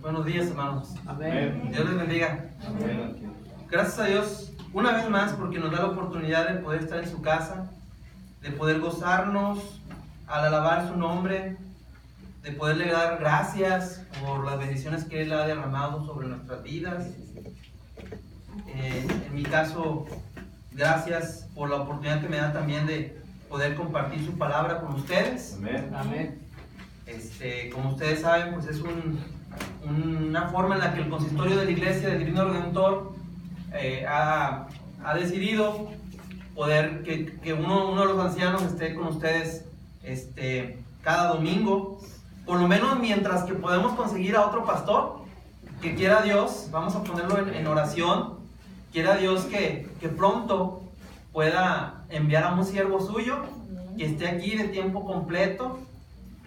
Buenos días, hermanos. Amén. Dios les bendiga. Amén. Gracias a Dios una vez más porque nos da la oportunidad de poder estar en su casa, de poder gozarnos al alabar su nombre, de poderle dar gracias por las bendiciones que Él ha derramado sobre nuestras vidas. En mi caso, gracias por la oportunidad que me da también de poder compartir su palabra con ustedes. Amén. Amén. Como ustedes saben, pues es una forma en la que el consistorio de la Iglesia del Divino Redentor ha decidido poder que uno de los ancianos esté con ustedes cada domingo, por lo menos mientras que podemos conseguir a otro pastor, que quiera Dios, vamos a ponerlo en oración, quiera Dios que pronto pueda enviar a un siervo suyo, que esté aquí de tiempo completo,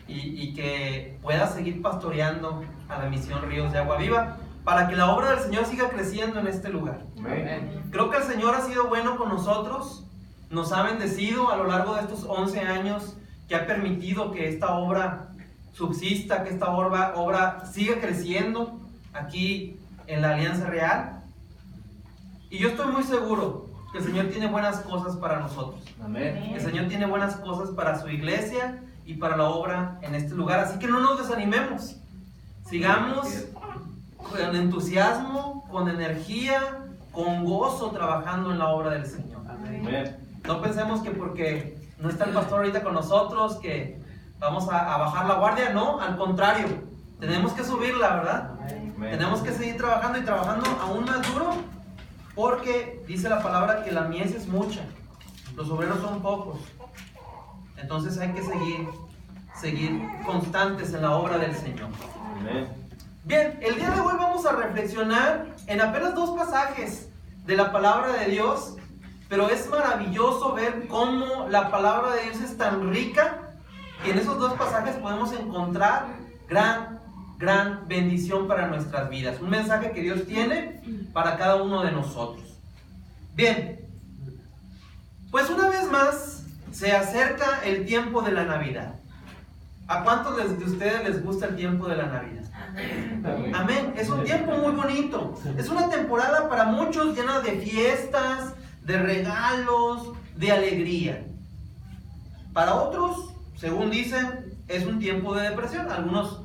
y que pueda seguir pastoreando a la misión Ríos de Agua Viva para que la obra del Señor siga creciendo en este lugar. Amén. Creo que el Señor ha sido bueno con nosotros, nos ha bendecido a lo largo de estos 11 años, que ha permitido que esta obra subsista, que esta obra siga creciendo aquí en la Alianza Real. Y yo estoy muy seguro que el Señor tiene buenas cosas para nosotros. Amén. El Señor tiene buenas cosas para su iglesia y para la obra en este lugar. Así que no nos desanimemos. Sigamos con entusiasmo, con energía, con gozo trabajando en la obra del Señor. Amén. No pensemos que porque no está el pastor ahorita con nosotros, que vamos a bajar la guardia. No, al contrario. Tenemos que subirla, ¿verdad? Amén. Tenemos que seguir trabajando y trabajando aún más duro, porque dice la palabra que la mies es mucha, los obreros son pocos. Entonces hay que seguir constantes en la obra del Señor. Amén. Bien, el día de hoy vamos a reflexionar en apenas 2 pasajes de la palabra de Dios, pero es maravilloso ver cómo la palabra de Dios es tan rica que en esos 2 pasajes podemos encontrar gran bendición para nuestras vidas. Un mensaje que Dios tiene para cada uno de nosotros. Bien, pues una vez más se acerca el tiempo de la Navidad. ¿A cuántos de ustedes les gusta el tiempo de la Navidad? Amén. Es un tiempo muy bonito. Es una temporada para muchos llena de fiestas, de regalos, de alegría. Para otros, según dicen, es un tiempo de depresión. A algunos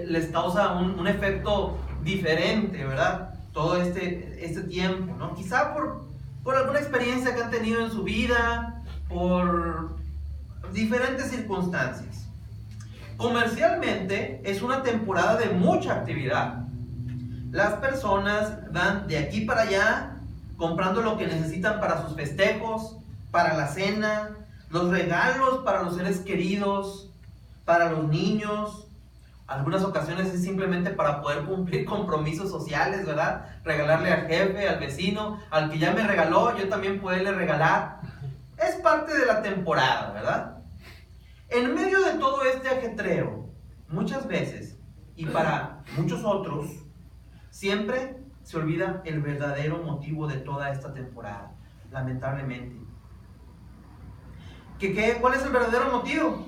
les causa un efecto diferente, ¿verdad? Todo este tiempo, ¿no? Quizá por alguna experiencia que han tenido en su vida, por diferentes circunstancias. Comercialmente es una temporada de mucha actividad. Las personas van de aquí para allá comprando lo que necesitan para sus festejos, para la cena, los regalos para los seres queridos, para los niños. Algunas ocasiones es simplemente para poder cumplir compromisos sociales, ¿verdad? Regalarle al jefe, al vecino, al que ya me regaló, yo también poderle regalar. Es parte de la temporada, ¿verdad? En medio de todo este ajetreo, muchas veces, y para muchos otros, siempre se olvida el verdadero motivo de toda esta temporada, lamentablemente. ¿Cuál es el verdadero motivo?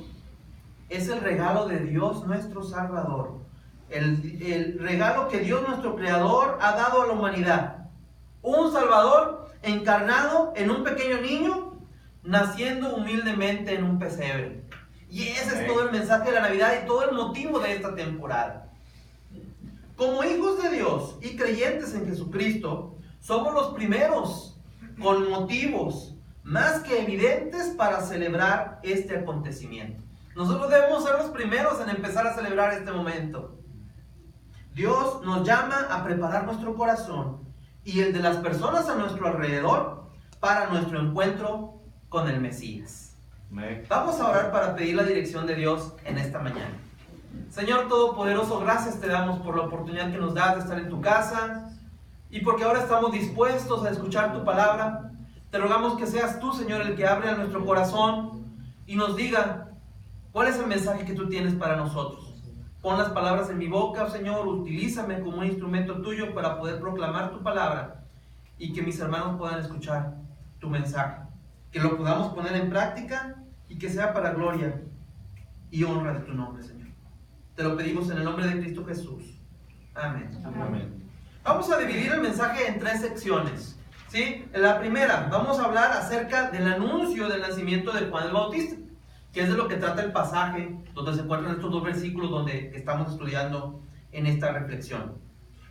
Es el regalo de Dios nuestro Salvador. El regalo que Dios nuestro Creador ha dado a la humanidad. Un Salvador encarnado en un pequeño niño, naciendo humildemente en un pesebre. Y ese es todo el mensaje de la Navidad y todo el motivo de esta temporada. Como hijos de Dios y creyentes en Jesucristo, somos los primeros con motivos más que evidentes para celebrar este acontecimiento. Nosotros debemos ser los primeros en empezar a celebrar este momento. Dios nos llama a preparar nuestro corazón y el de las personas a nuestro alrededor para nuestro encuentro con el Mesías. Vamos a orar para pedir la dirección de Dios en esta mañana. Señor Todopoderoso, gracias te damos por la oportunidad que nos das de estar en tu casa y porque ahora estamos dispuestos a escuchar tu palabra. Te rogamos que seas tú, Señor, el que abre a nuestro corazón y nos diga cuál es el mensaje que tú tienes para nosotros. Pon las palabras en mi boca, Señor, utilízame como un instrumento tuyo para poder proclamar tu palabra y que mis hermanos puedan escuchar tu mensaje. Que lo podamos poner en práctica y que sea para gloria y honra de tu nombre, Señor. Te lo pedimos en el nombre de Cristo Jesús. Amén. Amén. Vamos a dividir el mensaje en 3 secciones. ¿Sí? En la primera, vamos a hablar acerca del anuncio del nacimiento de Juan el Bautista, que es de lo que trata el pasaje donde se encuentran estos 2 versículos donde estamos estudiando en esta reflexión.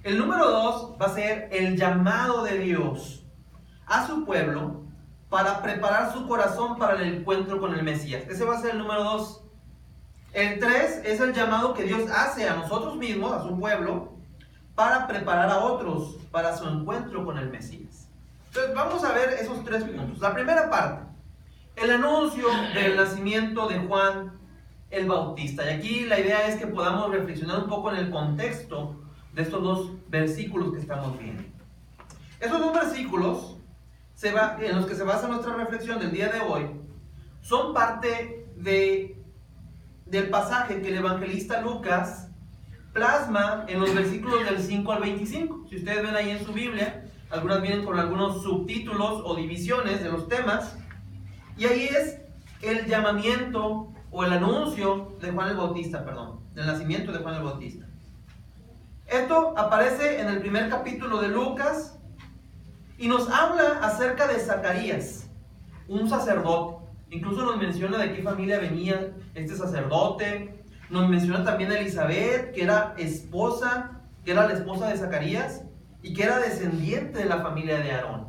El número 2 va a ser el llamado de Dios a su pueblo para preparar su corazón para el encuentro con el Mesías. Ese va a ser el número 2. El 3 es el llamado que Dios hace a nosotros mismos, a su pueblo, para preparar a otros para su encuentro con el Mesías. Entonces vamos a ver esos 3 puntos. La primera parte, el anuncio del nacimiento de Juan el Bautista. Y aquí la idea es que podamos reflexionar un poco en el contexto de estos 2 versículos que estamos viendo. Esos 2 versículos en los que se basa nuestra reflexión del día de hoy son parte del pasaje que el evangelista Lucas plasma en los versículos del 5 al 25. Si ustedes ven ahí en su Biblia, algunas vienen con algunos subtítulos o divisiones de los temas, y ahí es el llamamiento o el anuncio de Juan el Bautista, del nacimiento de Juan el Bautista. Esto aparece en el primer capítulo de Lucas y nos habla acerca de Zacarías, un sacerdote. Incluso nos menciona de qué familia venía este sacerdote. Nos menciona también a Elizabeth, que era la esposa de Zacarías y que era descendiente de la familia de Aarón.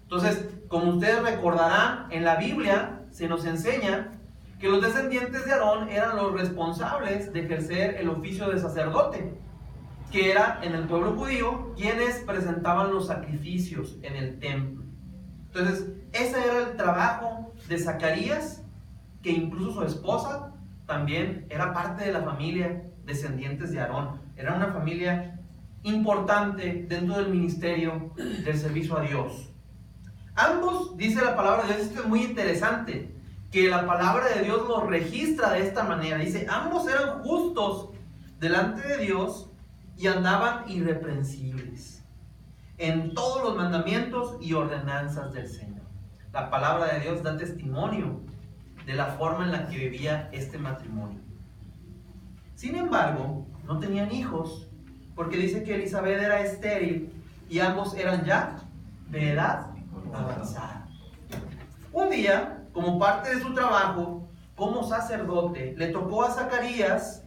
Entonces, como ustedes recordarán, en la Biblia se nos enseña que los descendientes de Aarón eran los responsables de ejercer el oficio de sacerdote, que era en el pueblo judío quienes presentaban los sacrificios en el templo. Entonces, ese era el trabajo de Zacarías, que incluso su esposa también era parte de la familia descendientes de Aarón. Era una familia importante dentro del ministerio del servicio a Dios. Ambos, dice la palabra de Dios, esto es muy interesante, que la palabra de Dios los registra de esta manera. Dice, ambos eran justos delante de Dios y andaban irreprensibles en todos los mandamientos y ordenanzas del Señor. La palabra de Dios da testimonio de la forma en la que vivía este matrimonio. Sin embargo, no tenían hijos, porque dice que Elizabeth era estéril y ambos eran ya de edad avanzada. Un día, como parte de su trabajo como sacerdote, le tocó a Zacarías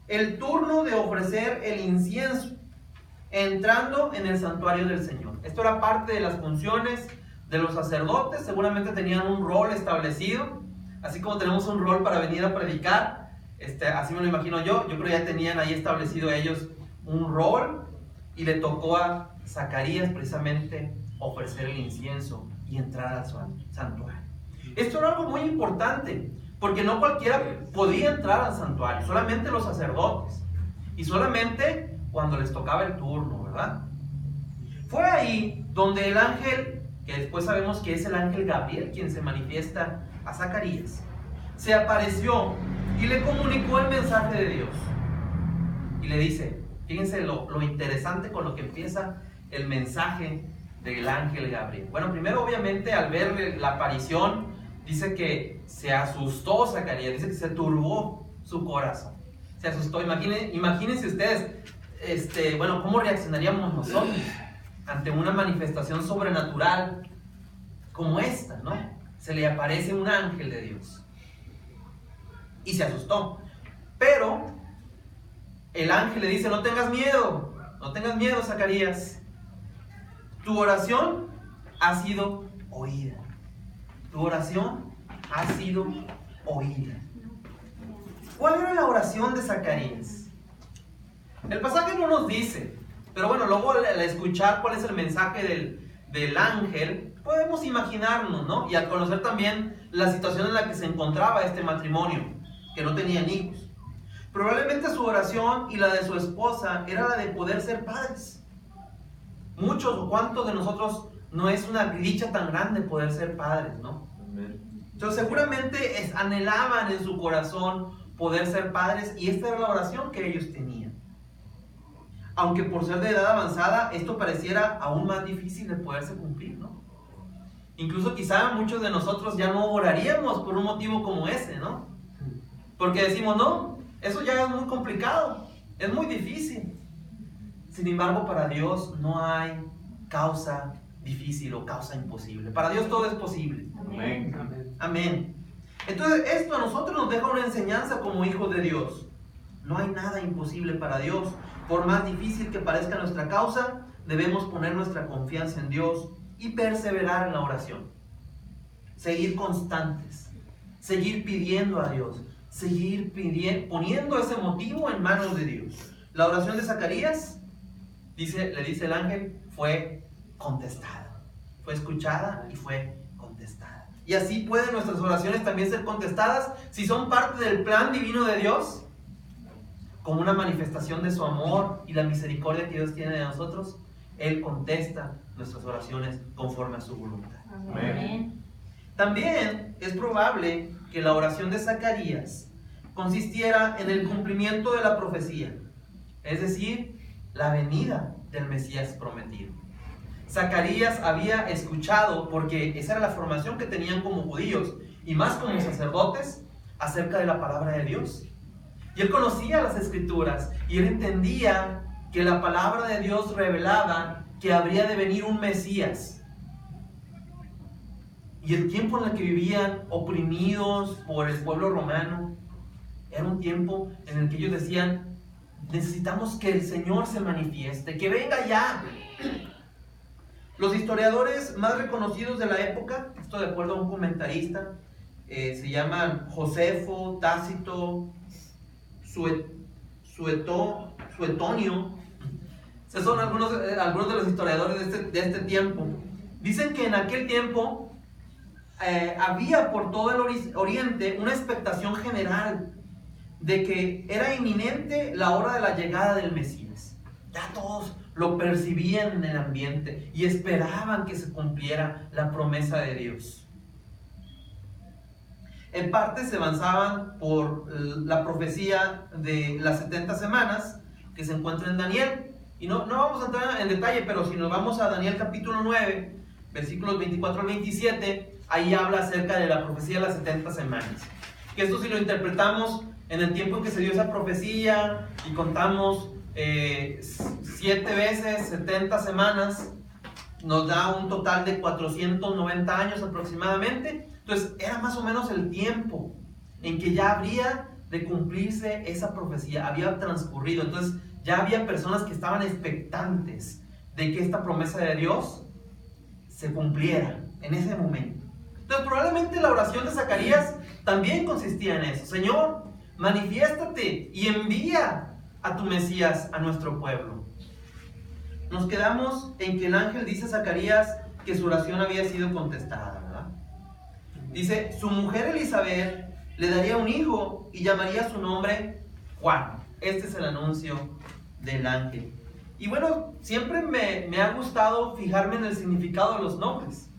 el turno de ofrecer el incienso entrando en el santuario del Señor. Esto era parte de las funciones de los sacerdotes. Seguramente tenían un rol establecido, así como tenemos un rol para venir a predicar. Así me lo imagino yo creo que ya tenían ahí establecido ellos un rol, y le tocó a Zacarías precisamente ofrecer el incienso y entrar al santuario. Esto era algo muy importante, porque no cualquiera podía entrar al santuario, solamente los sacerdotes, y solamente cuando les tocaba el turno, ¿verdad? Fue ahí donde el ángel, que después sabemos que es el ángel Gabriel quien se manifiesta a Zacarías, se apareció y le comunicó el mensaje de Dios. Y le dice, fíjense lo interesante con lo que empieza el mensaje del ángel Gabriel. Bueno, primero obviamente al ver la aparición, dice que se asustó Zacarías, dice que se turbó su corazón. Se asustó. Imagínense ustedes, ¿cómo reaccionaríamos nosotros ante una manifestación sobrenatural como esta, ¿no? Se le aparece un ángel de Dios. Y se asustó. Pero el ángel le dice, no tengas miedo, Zacarías. Tu oración ha sido oída. Tu oración ha sido oída. ¿Cuál era la oración de Zacarías? El pasaje no nos dice, pero bueno, luego al escuchar cuál es el mensaje del ángel, podemos imaginarnos, ¿no? Y al conocer también la situación en la que se encontraba este matrimonio, que no tenían hijos. Probablemente su oración y la de su esposa era la de poder ser padres. Muchos o cuantos de nosotros no es una dicha tan grande poder ser padres, ¿no? Entonces seguramente anhelaban en su corazón poder ser padres, y esta era la oración que ellos tenían. Aunque por ser de edad avanzada, esto pareciera aún más difícil de poderse cumplir, ¿no? Incluso quizá muchos de nosotros ya no oraríamos por un motivo como ese, ¿no? Porque decimos, no, eso ya es muy complicado, es muy difícil. Sin embargo, para Dios no hay causa difícil o causa imposible. Para Dios todo es posible. Amén. Amén. Entonces, esto a nosotros nos deja una enseñanza como hijos de Dios. No hay nada imposible para Dios. Por más difícil que parezca nuestra causa, debemos poner nuestra confianza en Dios y perseverar en la oración. Seguir constantes, seguir pidiendo a Dios, seguir poniendo ese motivo en manos de Dios. La oración de Zacarías, le dice el ángel, fue contestada, fue escuchada y fue contestada. Y así pueden nuestras oraciones también ser contestadas si son parte del plan divino de Dios, como una manifestación de su amor y la misericordia que Dios tiene de nosotros. Él contesta nuestras oraciones conforme a su voluntad. Amén. También es probable que la oración de Zacarías consistiera en el cumplimiento de la profecía, es decir, la venida del Mesías prometido. Zacarías había escuchado, porque esa era la formación que tenían como judíos y más como sacerdotes, acerca de la palabra de Dios. Y él conocía las escrituras y él entendía que la palabra de Dios revelaba que habría de venir un Mesías. Y el tiempo en el que vivían oprimidos por el pueblo romano era un tiempo en el que ellos decían: necesitamos que el Señor se manifieste, que venga ya. Los historiadores más reconocidos de la época, esto de acuerdo a un comentarista, se llaman Josefo, Tácito, Suetonio. Esos son algunos de los historiadores de este tiempo. Dicen que en aquel tiempo había por todo el oriente una expectación general de que era inminente la hora de la llegada del Mesías. Ya todos lo percibían en el ambiente y esperaban que se cumpliera la promesa de Dios. En parte se avanzaban por la profecía de las 70 semanas que se encuentra en Daniel. Y no vamos a entrar en detalle, pero si nos vamos a Daniel capítulo 9, versículos 24 al 27, ahí habla acerca de la profecía de las 70 semanas. Que esto, si lo interpretamos en el tiempo en que se dio esa profecía y contamos 7 veces 70 semanas, nos da un total de 490 años aproximadamente. Entonces era más o menos el tiempo en que ya habría de cumplirse esa profecía, había transcurrido. Entonces ya había personas que estaban expectantes de que esta promesa de Dios se cumpliera en ese momento. Entonces probablemente la oración de Zacarías también consistía en eso: Señor, manifiéstate y envía a tu Mesías a nuestro pueblo. Nos quedamos en que el ángel dice a Zacarías que su oración había sido contestada, ¿verdad? Dice, su mujer Elizabeth le daría un hijo y llamaría su nombre Juan. Este es el anuncio del ángel. Y bueno, siempre me ha gustado fijarme en el significado de los nombres.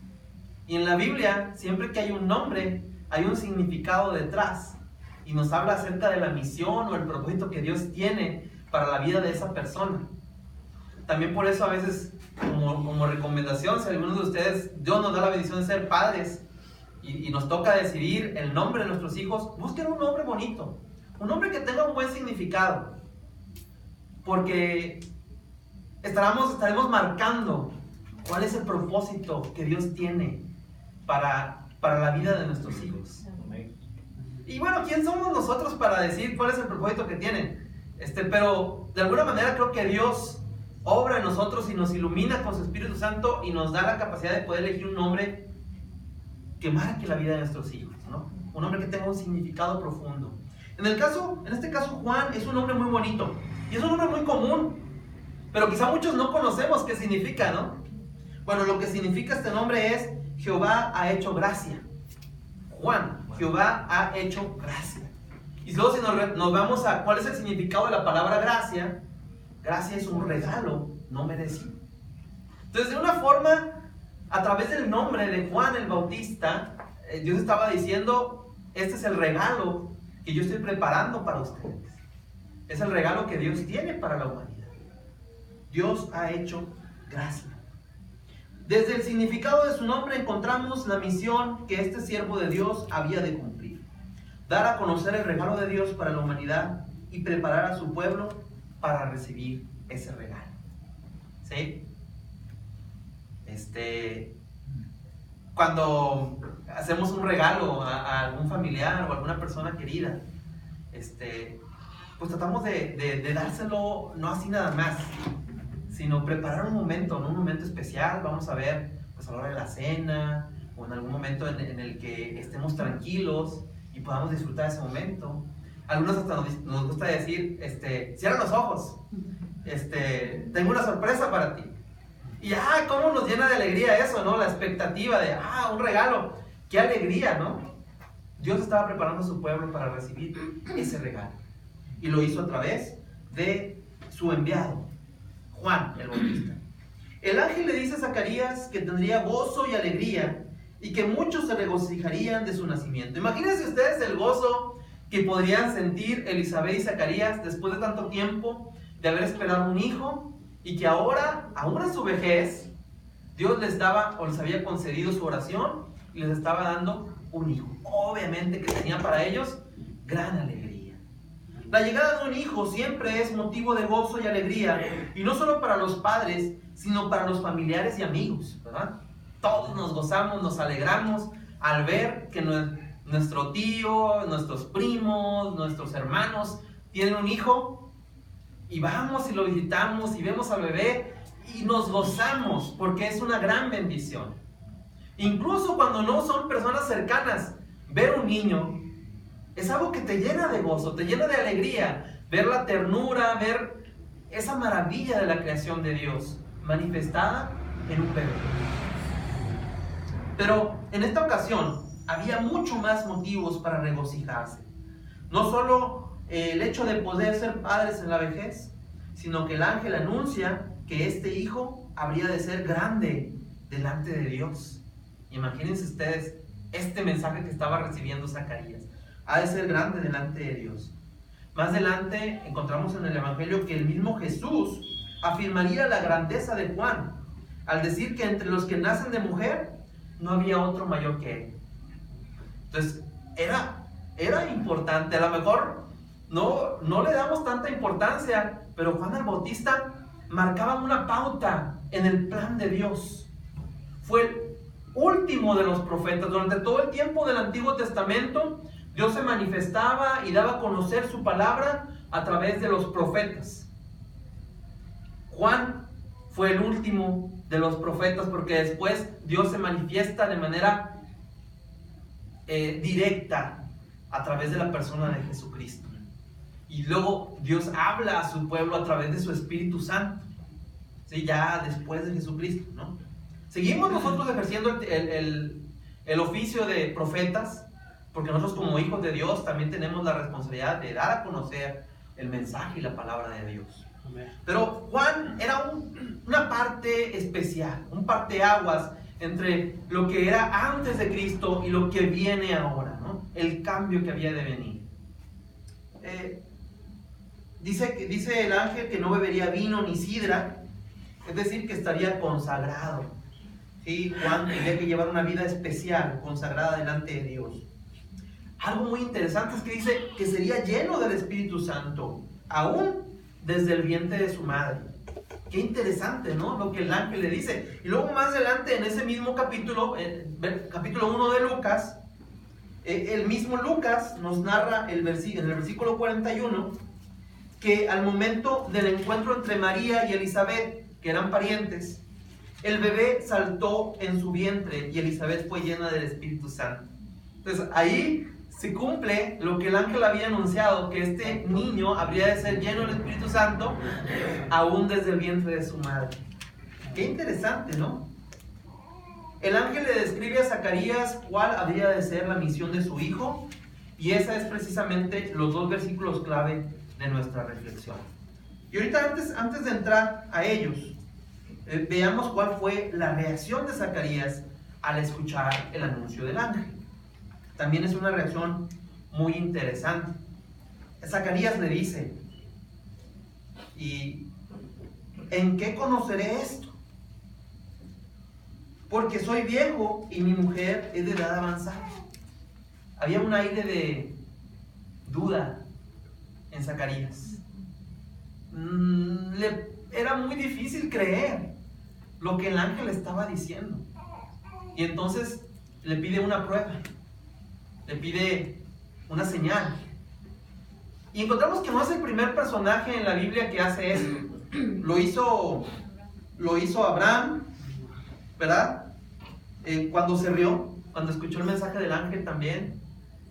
Y en la Biblia, siempre que hay un nombre, hay un significado detrás. Y nos habla acerca de la misión o el propósito que Dios tiene para la vida de esa persona. También por eso a veces, como recomendación, si algunos de ustedes, Dios nos da la bendición de ser padres y nos toca decidir el nombre de nuestros hijos, busquen un nombre bonito, un nombre que tenga un buen significado, porque estaremos marcando cuál es el propósito que Dios tiene para la vida de nuestros hijos. Y bueno, ¿quién somos nosotros para decir cuál es el propósito que tienen? Pero de alguna manera creo que Dios obra en nosotros y nos ilumina con su Espíritu Santo y nos da la capacidad de poder elegir un nombre que marque la vida de nuestros hijos, ¿no? Un nombre que tenga un significado profundo. En este caso Juan es un nombre muy bonito y es un nombre muy común, pero quizá muchos no conocemos qué significa, ¿no? Bueno, lo que significa este nombre es Jehová ha hecho gracia. Juan, Jehová ha hecho gracia. Y luego si nos vamos a cuál es el significado de la palabra gracia, gracia es un regalo no merecido. Entonces, de una forma, a través del nombre de Juan el Bautista, Dios estaba diciendo, este es el regalo que yo estoy preparando para ustedes. Es el regalo que Dios tiene para la humanidad. Dios ha hecho gracia. Desde el significado de su nombre encontramos la misión que este siervo de Dios había de cumplir: dar a conocer el regalo de Dios para la humanidad y preparar a su pueblo para recibir ese regalo. ¿sí? Cuando hacemos un regalo a algún familiar o a alguna persona querida, pues tratamos de dárselo no así nada más, sino preparar un momento, ¿no? Un momento especial. Vamos a ver, pues a la hora de la cena o en algún momento en el que estemos tranquilos y podamos disfrutar ese momento. Algunos hasta nos gusta decir, cierra los ojos, tengo una sorpresa para ti. Y cómo nos llena de alegría eso, ¿no? La expectativa de, un regalo, qué alegría, ¿no? Dios estaba preparando a su pueblo para recibir ese regalo. Y lo hizo a través de su enviado, Juan el Bautista. El ángel le dice a Zacarías que tendría gozo y alegría y que muchos se regocijarían de su nacimiento. Imagínense ustedes el gozo que podrían sentir Elizabeth y Zacarías después de tanto tiempo de haber esperado un hijo, y que ahora, aún en su vejez, Dios les daba o les había concedido su oración y les estaba dando un hijo. Obviamente que tenía para ellos gran alegría. La llegada de un hijo siempre es motivo de gozo y alegría, y no solo para los padres, sino para los familiares y amigos, ¿verdad? Todos nos gozamos, nos alegramos al ver que nuestro tío, nuestros primos, nuestros hermanos tienen un hijo, y vamos y lo visitamos y vemos al bebé y nos gozamos porque es una gran bendición. Incluso cuando no son personas cercanas, ver un niño es algo que te llena de gozo, te llena de alegría. Ver la ternura, ver esa maravilla de la creación de Dios manifestada en un bebé. Pero en esta ocasión había mucho más motivos para regocijarse. No solo el hecho de poder ser padres en la vejez, sino que el ángel anuncia que este hijo habría de ser grande delante de Dios. Imagínense ustedes este mensaje que estaba recibiendo Zacarías. Ha de ser grande delante de Dios. Más adelante encontramos en el Evangelio que el mismo Jesús afirmaría la grandeza de Juan al decir que entre los que nacen de mujer no había otro mayor que él. Entonces era importante. A lo mejor no le damos tanta importancia, pero Juan el Bautista marcaba una pauta en el plan de Dios. Fue el último de los profetas. Durante todo el tiempo del Antiguo Testamento, Dios se manifestaba y daba a conocer su palabra a través de los profetas. Juan fue el último de los profetas porque después Dios se manifiesta de manera directa a través de la persona de Jesucristo. Y luego Dios habla a su pueblo a través de su Espíritu Santo, ¿sí? Ya después de Jesucristo, ¿no? Seguimos nosotros ejerciendo el oficio de profetas, porque nosotros como hijos de Dios también tenemos la responsabilidad de dar a conocer el mensaje y la palabra de Dios. Pero Juan era una parte especial, un parteaguas entre lo que era antes de Cristo y lo que viene ahora, ¿no? El cambio que había de venir. Dice el ángel que no bebería vino ni sidra, es decir, que estaría consagrado. ¿Sí? Juan tenía que llevar una vida especial, consagrada delante de Dios. Algo muy interesante es que dice que sería lleno del Espíritu Santo, aún desde el vientre de su madre. Qué interesante, ¿no? Lo que el ángel le dice. Y luego más adelante en ese mismo capítulo, capítulo 1 de Lucas, el mismo Lucas nos narra en el versículo 41, que al momento del encuentro entre María y Elizabeth, que eran parientes, el bebé saltó en su vientre y Elizabeth fue llena del Espíritu Santo. Entonces ahí se cumple lo que el ángel había anunciado, que este niño habría de ser lleno del Espíritu Santo aún desde el vientre de su madre. Qué interesante, ¿no? El ángel le describe a Zacarías cuál habría de ser la misión de su hijo, y esa es precisamente los dos versículos clave de nuestra reflexión. Y ahorita antes de entrar a ellos, veamos cuál fue la reacción de Zacarías al escuchar el anuncio del ángel. También es una reacción muy interesante. Zacarías le dice: ¿y en qué conoceré esto? Porque soy viejo y mi mujer es de edad avanzada. Había un aire de duda en Zacarías. era muy difícil creer lo que el ángel estaba diciendo. Y entonces le pide una prueba, le pide una señal. Y encontramos que no es el primer personaje en la Biblia que hace eso. Lo hizo Abraham, ¿verdad? Cuando se rió, cuando escuchó el mensaje del ángel también,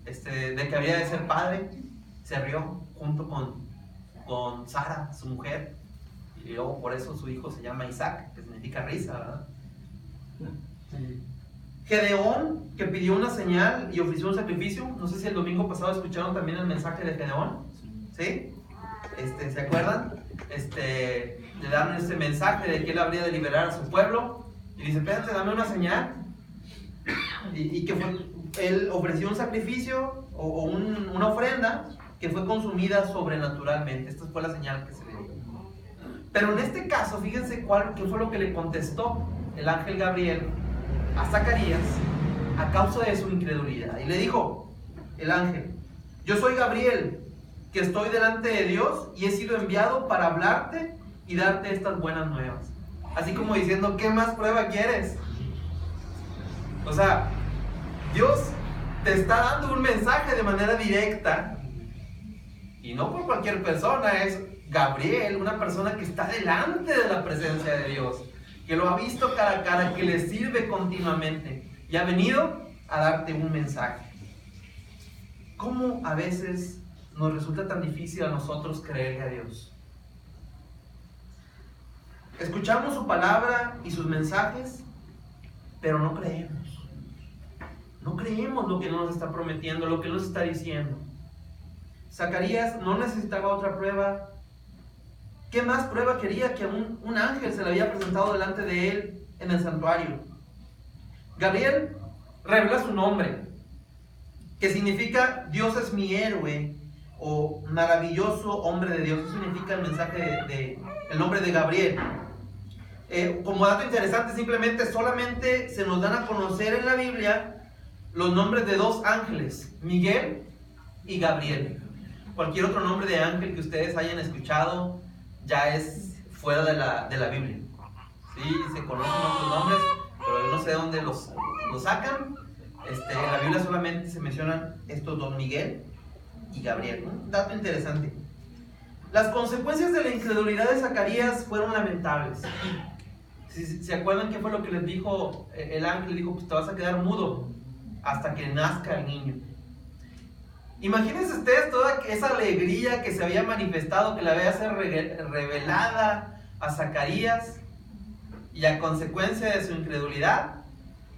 de que había de ser padre, se rió junto con Sara, su mujer. Y luego por eso su hijo se llama Isaac, que significa risa, ¿verdad? Gedeón, que pidió una señal y ofreció un sacrificio. No sé si el domingo pasado escucharon también el mensaje de Gedeón, ¿sí? ¿Se acuerdan? Le dan este mensaje de que él habría de liberar a su pueblo. Y dice, espérate, dame una señal. Y que él ofreció un sacrificio o una ofrenda que fue consumida sobrenaturalmente. Esta fue la señal que se le dio. Pero en este caso, fíjense qué fue lo que le contestó el ángel Gabriel a Zacarías a causa de su incredulidad. Y le dijo el ángel, yo soy Gabriel, que estoy delante de Dios y he sido enviado para hablarte y darte estas buenas nuevas. Así como diciendo, ¿qué más prueba quieres? O sea, Dios te está dando un mensaje de manera directa, y no por cualquier persona, es Gabriel, una persona que está delante de la presencia de Dios, que lo ha visto cara a cara, que le sirve continuamente y ha venido a darte un mensaje. ¿Cómo a veces nos resulta tan difícil a nosotros creerle a Dios? Escuchamos su palabra y sus mensajes, pero no creemos. No creemos lo que nos está prometiendo, lo que nos está diciendo. Zacarías no necesitaba otra prueba. ¿Qué más prueba quería que un ángel se le había presentado delante de él en el santuario? Gabriel revela su nombre, que significa Dios es mi héroe o maravilloso hombre de Dios. Eso significa el mensaje el nombre de Gabriel. Como dato interesante, solamente se nos dan a conocer en la Biblia los nombres de dos ángeles, Miguel y Gabriel. Cualquier otro nombre de ángel que ustedes hayan escuchado ya es fuera de la Biblia. Sí, se conocen otros nombres, pero yo no sé de dónde los sacan. En la Biblia solamente se mencionan estos dos, Miguel y Gabriel. Un dato interesante. Las consecuencias de la incredulidad de Zacarías fueron lamentables. Si se acuerdan qué fue lo que les dijo el ángel, dijo, pues te vas a quedar mudo hasta que nazca el niño. Imagínense ustedes toda esa alegría que se había manifestado, que le había sido revelada a Zacarías, y a consecuencia de su incredulidad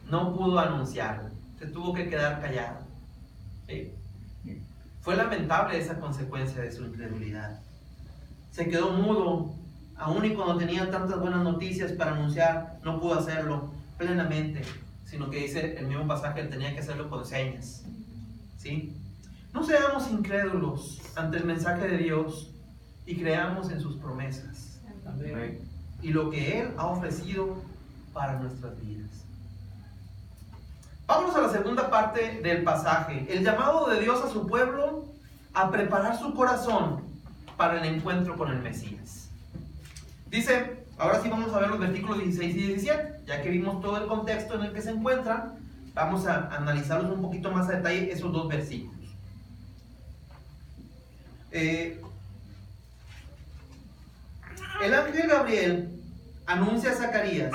no pudo anunciarlo, se tuvo que quedar callado. ¿Sí? Fue lamentable esa consecuencia de su incredulidad. Se quedó mudo, aun y cuando tenía tantas buenas noticias para anunciar, no pudo hacerlo plenamente, sino que dice el mismo pasaje, él tenía que hacerlo con señas. ¿Sí? No seamos incrédulos ante el mensaje de Dios y creamos en sus promesas. Amén. Y lo que Él ha ofrecido para nuestras vidas. Vámonos a la segunda parte del pasaje, el llamado de Dios a su pueblo a preparar su corazón para el encuentro con el Mesías. Dice, ahora sí vamos a ver los versículos 16 y 17, ya que vimos todo el contexto en el que se encuentran, vamos a analizarlos un poquito más a detalle esos dos versículos. El ángel Gabriel anuncia a Zacarías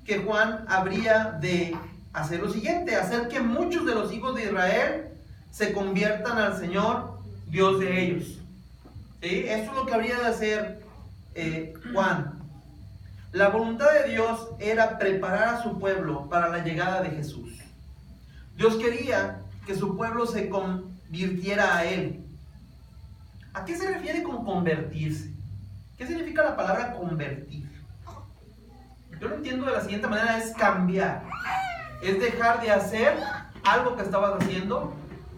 que Juan habría de hacer lo siguiente, hacer que muchos de los hijos de Israel se conviertan al Señor, Dios de ellos. ¿Sí? Eso es lo que habría de hacer Juan. La voluntad de Dios era preparar a su pueblo para la llegada de Jesús. Dios quería que su pueblo se convirtiera a Él. ¿A qué se refiere con convertirse? ¿Qué significa la palabra convertir? Yo lo entiendo de la siguiente manera, es cambiar. Es dejar de hacer algo que estabas haciendo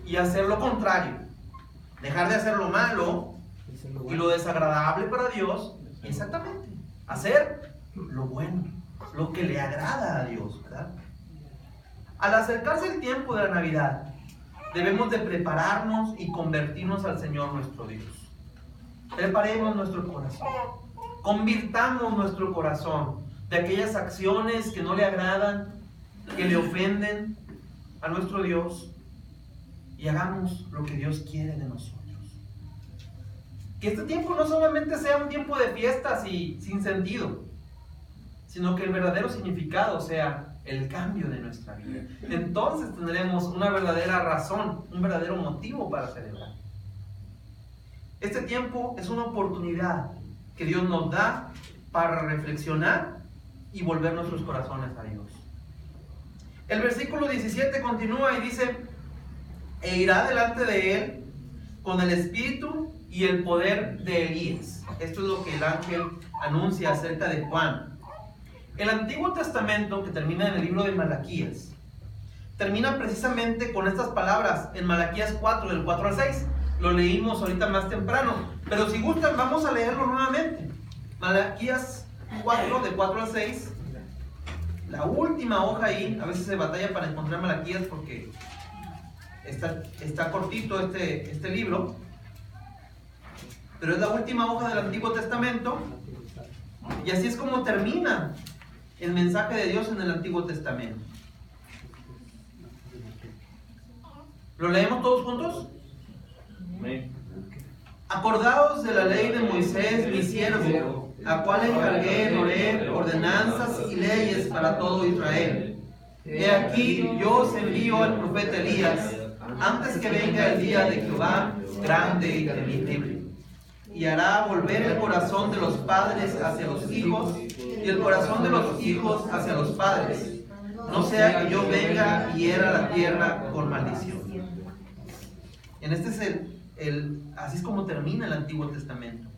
y hacer lo contrario. Dejar de hacer lo malo y lo desagradable para Dios. Exactamente. Hacer lo bueno, lo que le agrada a Dios, ¿verdad? Al acercarse el tiempo de la Navidad, debemos de prepararnos y convertirnos al Señor nuestro Dios. Preparemos nuestro corazón. Convirtamos nuestro corazón de aquellas acciones que no le agradan, que le ofenden a nuestro Dios, y hagamos lo que Dios quiere de nosotros. Que este tiempo no solamente sea un tiempo de fiestas y sin sentido, sino que el verdadero significado sea el cambio de nuestra vida. Entonces tendremos una verdadera razón, un verdadero motivo para celebrar. Este tiempo es una oportunidad que Dios nos da para reflexionar y volver nuestros corazones a Dios. El versículo 17 continúa y dice: e irá delante de él con el espíritu y el poder de Elías. Esto es lo que el ángel anuncia acerca de Juan. El Antiguo Testamento, que termina en el libro de Malaquías, termina precisamente con estas palabras en Malaquías 4, del 4 al 6. Lo leímos ahorita más temprano, pero si gustan vamos a leerlo nuevamente. Malaquías 4, de 4 al 6. La última hoja ahí. A veces se batalla para encontrar Malaquías porque está cortito este libro, pero es la última hoja del Antiguo Testamento, y así es como termina el mensaje de Dios en el Antiguo Testamento. ¿Lo leemos todos juntos? Amén. Acordaos de la ley de Moisés, mi siervo, a cual encargué en Horeb ordenanzas y leyes para todo Israel. He aquí, yo os envío al profeta Elías, antes que venga el día de Jehová, grande y temible. Y hará volver el corazón de los padres hacia los hijos, y el corazón de los hijos hacia los padres, no sea que yo venga y hiera la tierra con maldición. En este es así es como termina el Antiguo Testamento.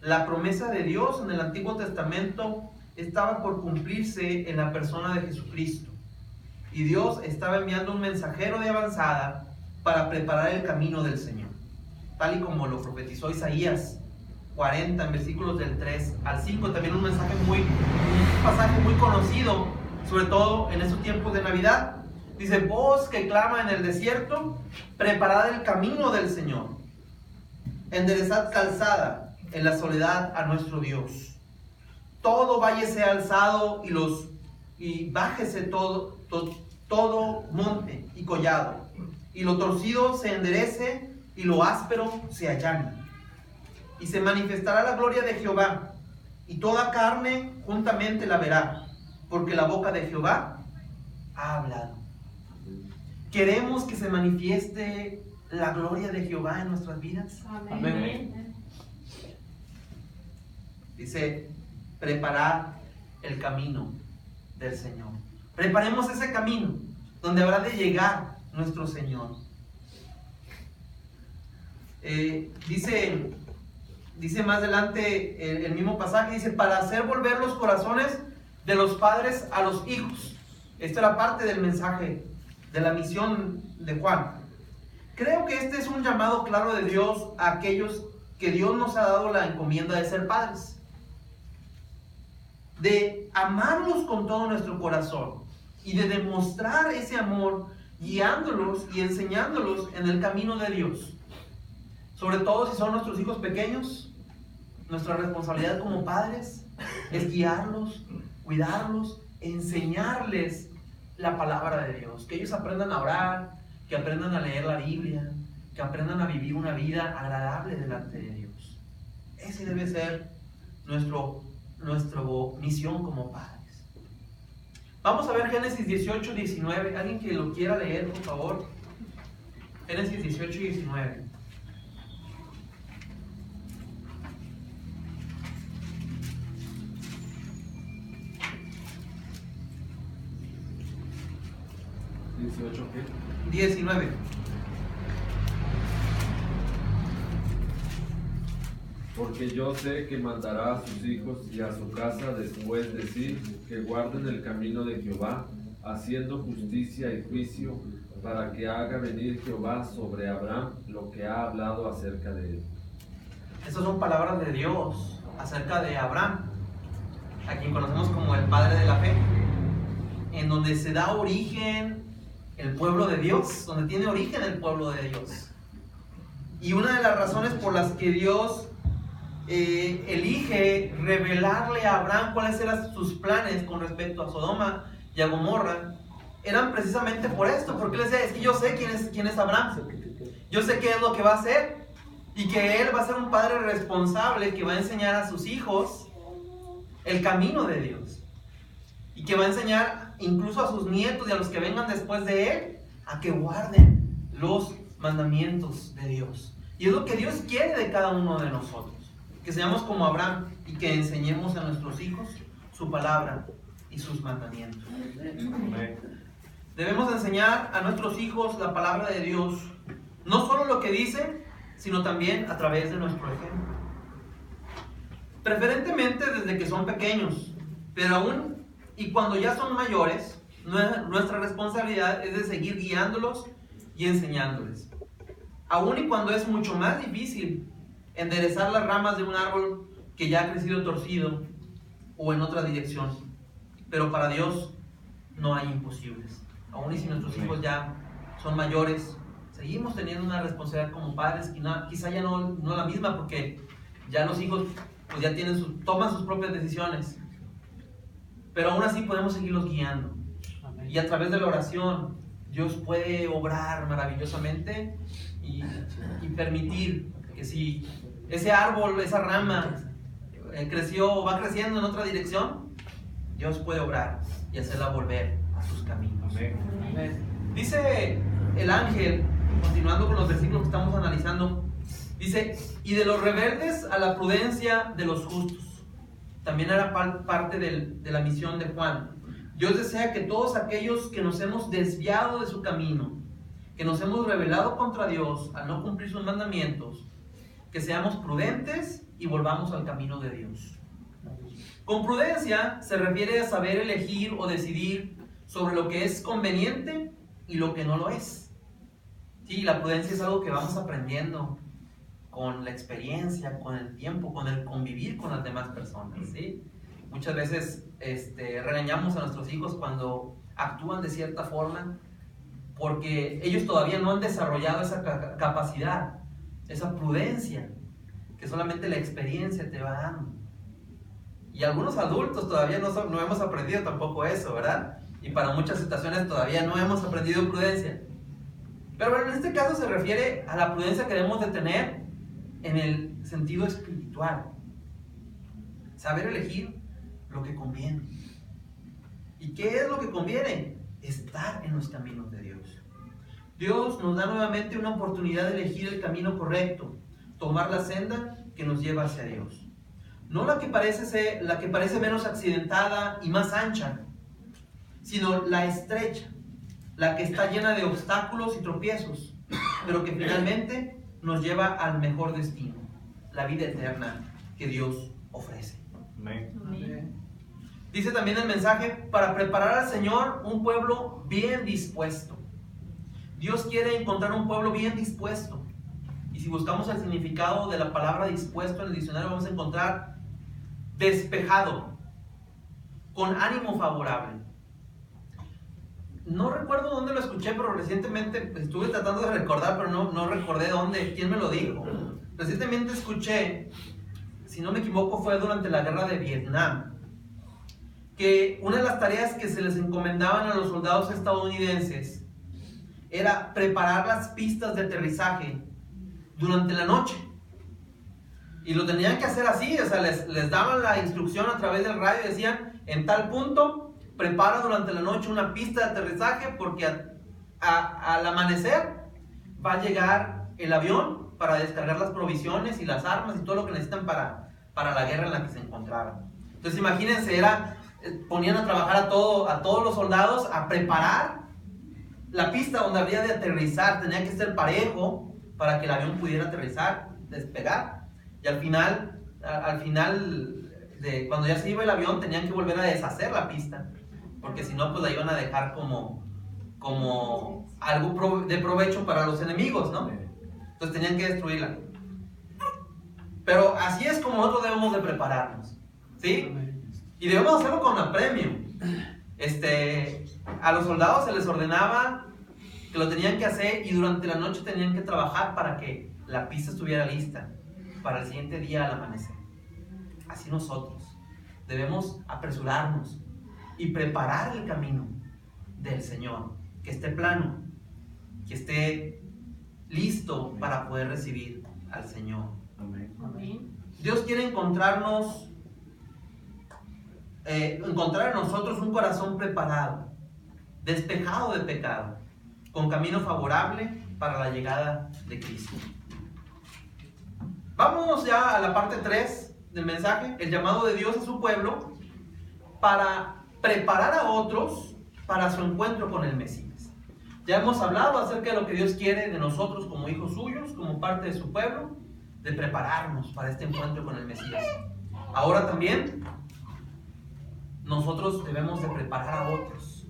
La promesa de Dios en el Antiguo Testamento estaba por cumplirse en la persona de Jesucristo. Y Dios estaba enviando un mensajero de avanzada para preparar el camino del Señor, tal y como lo profetizó Isaías 40, en versículos del 3 al 5. También un pasaje muy conocido, sobre todo en estos tiempos de Navidad. Dice: voz que clama en el desierto, preparad el camino del Señor, enderezad calzada en la soledad a nuestro Dios. Todo valle sea alzado y bájese todo monte y collado, y lo torcido se enderece y lo áspero se allane. Y se manifestará la gloria de Jehová, y toda carne juntamente la verá, porque la boca de Jehová ha hablado. ¿Queremos que se manifieste la gloria de Jehová en nuestras vidas? Amén. Dice: preparar el camino del Señor. Preparemos ese camino donde habrá de llegar nuestro Señor. Dice más adelante el mismo pasaje, dice: para hacer volver los corazones de los padres a los hijos. Esta era parte del mensaje de la misión de Juan. Creo que este es un llamado claro de Dios a aquellos que Dios nos ha dado la encomienda de ser padres, de amarlos con todo nuestro corazón y de demostrar ese amor guiándolos y enseñándolos en el camino de Dios. Sobre todo si son nuestros hijos pequeños, nuestra responsabilidad como padres es guiarlos, cuidarlos, enseñarles la palabra de Dios, que ellos aprendan a orar, que aprendan a leer la Biblia, que aprendan a vivir una vida agradable delante de Dios. Ese debe ser nuestra misión como padres. Vamos a ver Génesis 18, 19. Alguien que lo quiera leer, por favor. Génesis 18 y 19. ¿18 qué? 19. Porque yo sé que mandará a sus hijos y a su casa después de sí, que guarden el camino de Jehová, haciendo justicia y juicio, para que haga venir Jehová sobre Abraham lo que ha hablado acerca de él. Estas son palabras de Dios acerca de Abraham, a quien conocemos como el padre de la fe, en donde se da origen el pueblo de Dios, donde tiene origen el pueblo de Dios. Y una de las razones por las que Dios elige revelarle a Abraham cuáles eran sus planes con respecto a Sodoma y a Gomorra, eran precisamente por esto, porque él decía, es que yo sé quién es Abraham, yo sé qué es lo que va a hacer, y que él va a ser un padre responsable que va a enseñar a sus hijos el camino de Dios, y que va a enseñar incluso a sus nietos y a los que vengan después de él a que guarden los mandamientos de Dios. Y es lo que Dios quiere de cada uno de nosotros, que seamos como Abraham y que enseñemos a nuestros hijos su palabra y sus mandamientos. Debemos enseñar a nuestros hijos la palabra de Dios, no solo lo que dice, sino también a través de nuestro ejemplo. Preferentemente desde que son pequeños, pero aún y cuando ya son mayores, nuestra responsabilidad es de seguir guiándolos y enseñándoles. Aún y cuando es mucho más difícil enderezar las ramas de un árbol que ya ha crecido torcido o en otra dirección. Pero para Dios no hay imposibles. Aún y si nuestros hijos ya son mayores, seguimos teniendo una responsabilidad como padres, quizá ya no la misma, porque ya los hijos pues ya toman sus propias decisiones. Pero aún así podemos seguirlos guiando. Y a través de la oración, Dios puede obrar maravillosamente y permitir que si ese árbol, esa rama creció o va creciendo en otra dirección, Dios puede obrar y hacerla volver a sus caminos. Amén. Dice el ángel, continuando con los versículos que estamos analizando, dice, y de los rebeldes a la prudencia de los justos. También era parte de la misión de Juan. Dios desea que todos aquellos que nos hemos desviado de su camino, que nos hemos rebelado contra Dios al no cumplir sus mandamientos, que seamos prudentes y volvamos al camino de Dios. Con prudencia se refiere a saber elegir o decidir sobre lo que es conveniente y lo que no lo es. Sí, la prudencia es algo que vamos aprendiendo con la experiencia, con el tiempo, con el convivir con las demás personas, ¿sí? Muchas veces regañamos a nuestros hijos cuando actúan de cierta forma porque ellos todavía no han desarrollado esa capacidad, esa prudencia que solamente la experiencia te va dando. Y algunos adultos todavía no hemos aprendido tampoco eso, ¿verdad? Y para muchas situaciones todavía no hemos aprendido prudencia. Pero bueno, en este caso se refiere a la prudencia que debemos de tener en el sentido espiritual. Saber elegir lo que conviene. ¿Y qué es lo que conviene? Estar en los caminos de Dios. Dios nos da nuevamente una oportunidad de elegir el camino correcto, tomar la senda que nos lleva hacia Dios. No la que parece menos accidentada y más ancha, sino la estrecha, la que está llena de obstáculos y tropiezos, pero que finalmente nos lleva al mejor destino, la vida eterna que Dios ofrece. Amén. Dice también el mensaje, para preparar al Señor un pueblo bien dispuesto. Dios quiere encontrar un pueblo bien dispuesto. Y si buscamos el significado de la palabra dispuesto en el diccionario, vamos a encontrar despejado, con ánimo favorable. No recuerdo dónde lo escuché, pero recientemente estuve tratando de recordar, pero no recordé dónde, quién me lo dijo. Recientemente escuché, si no me equivoco, fue durante la guerra de Vietnam, que una de las tareas que se les encomendaban a los soldados estadounidenses era preparar las pistas de aterrizaje durante la noche. Y lo tenían que hacer así, o sea, les daban la instrucción a través del radio y decían, en tal punto, prepara durante la noche una pista de aterrizaje porque al amanecer va a llegar el avión para descargar las provisiones y las armas y todo lo que necesitan para la guerra en la que se encontraban. Entonces imagínense, ponían a trabajar a todos los soldados a preparar la pista donde habría de aterrizar. Tenía que ser parejo para que el avión pudiera aterrizar, despegar. Y al final cuando ya se iba el avión, tenían que volver a deshacer la pista, porque si no, pues la iban a dejar como algo de provecho para los enemigos, ¿no? Entonces tenían que destruirla. Pero así es como nosotros debemos de prepararnos, ¿sí? Y debemos hacerlo con apremio. A los soldados se les ordenaba que lo tenían que hacer y durante la noche tenían que trabajar para que la pista estuviera lista para el siguiente día al amanecer. así nosotros debemos apresurarnos y preparar el camino del Señor, que esté plano, que esté listo para poder recibir al Señor. Amén. Amén. Dios quiere encontrar en nosotros un corazón preparado, despejado de pecado, con camino favorable para la llegada de Cristo. Vámonos ya a la parte 3 del mensaje, el llamado de Dios a su pueblo para preparar a otros para su encuentro con el Mesías. Ya hemos hablado acerca de lo que Dios quiere de nosotros como hijos suyos, como parte de su pueblo, de prepararnos para este encuentro con el Mesías. Ahora también nosotros debemos de preparar a otros.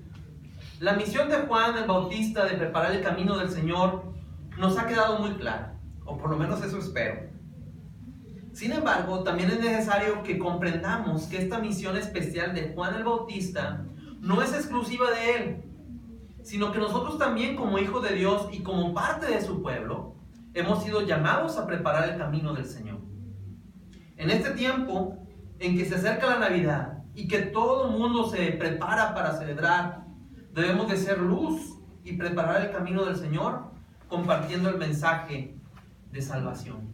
La misión de Juan el Bautista de preparar el camino del Señor nos ha quedado muy clara, o por lo menos eso espero. Sin embargo, también es necesario que comprendamos que esta misión especial de Juan el Bautista no es exclusiva de él, sino que nosotros también como hijos de Dios y como parte de su pueblo, hemos sido llamados a preparar el camino del Señor. En este tiempo en que se acerca la Navidad y que todo el mundo se prepara para celebrar, debemos de ser luz y preparar el camino del Señor compartiendo el mensaje de salvación,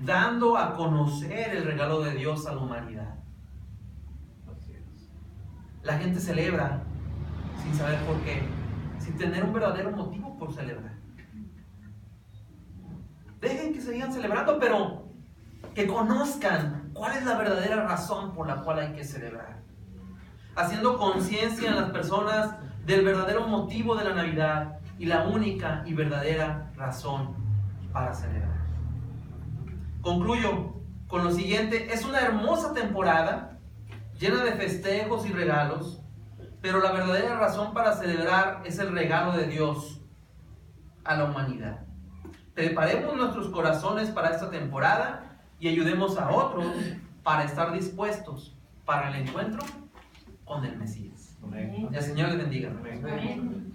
dando a conocer el regalo de Dios a la humanidad. Así es. La gente celebra sin saber por qué, sin tener un verdadero motivo por celebrar. Dejen que sigan celebrando, pero que conozcan cuál es la verdadera razón por la cual hay que celebrar, haciendo conciencia en las personas del verdadero motivo de la Navidad y la única y verdadera razón para celebrar. Concluyo con lo siguiente: es una hermosa temporada llena de festejos y regalos, pero la verdadera razón para celebrar es el regalo de Dios a la humanidad. Preparemos nuestros corazones para esta temporada y ayudemos a otros para estar dispuestos para el encuentro con el Mesías. Amén. El Señor les bendiga. Amén. Amén.